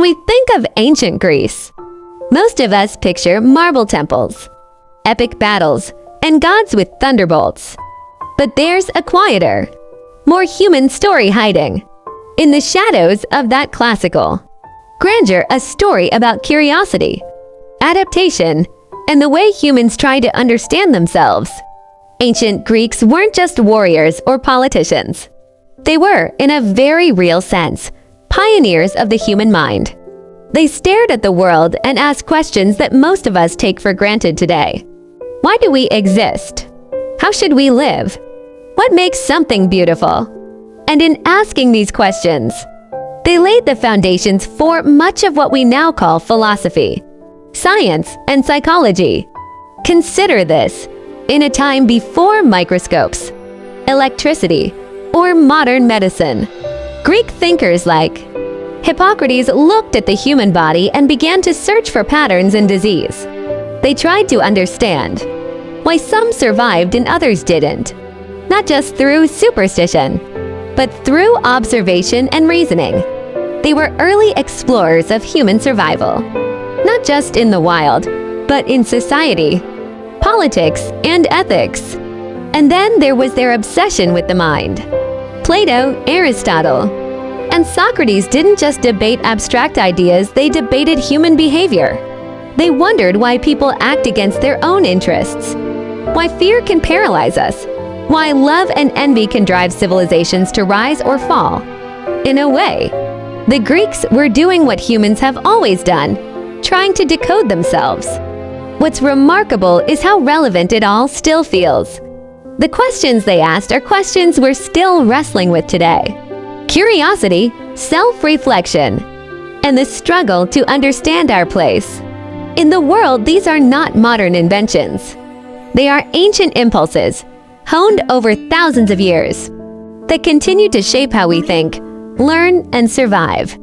we think of ancient Greece, most of us picture marble temples, epic battles, and gods with thunderbolts. But there's a quieter, more human story hiding in the shadows of that classical grandeur, a story about curiosity, adaptation, and the way humans try to understand themselves. Ancient Greeks weren't just warriors or politicians. They were, in a very real sense, pioneers of the human mind. They stared at the world and asked questions that most of us take for granted today. Why do we exist? How should we live? What makes something beautiful? And in asking these questions, they laid the foundations for much of what we now call philosophy, science, and psychology. Consider this: in a time before microscopes, electricity, or modern medicine, Greek thinkers like Hippocrates looked at the human body and began to search for patterns in disease. They tried to understand why some survived and others didn't, not just through superstition, but through observation and reasoning. They were early explorers of human survival, not just in the wild, but in society, politics, and ethics. And then there was their obsession with the mind. Plato, Aristotle, and Socrates didn't just debate abstract ideas, they debated human behavior. They wondered why people act against their own interests, why fear can paralyze us, why love and envy can drive civilizations to rise or fall. In a way, the Greeks were doing what humans have always done, trying to decode themselves. What's remarkable is how relevant it all still feels. The questions they asked are questions we're still wrestling with today. Curiosity, self-reflection, and the struggle to understand our place. In the world, these are not modern inventions. They are ancient impulses, honed over thousands of years, that continue to shape how we think, learn, and survive.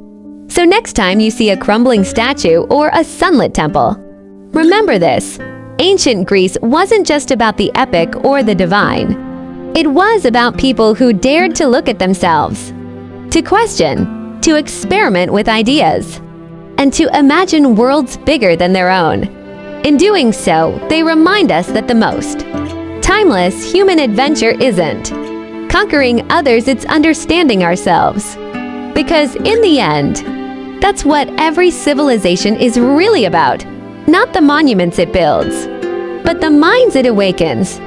So next time you see a crumbling statue or a sunlit temple, remember this: ancient Greece wasn't just about the epic or the divine. It was about people who dared to look at themselves, to question, to experiment with ideas, and to imagine worlds bigger than their own. In doing so, they remind us that the most timeless human adventure isn't conquering others, it's understanding ourselves. Because in the end, that's what every civilization is really about. Not the monuments it builds, but the minds it awakens.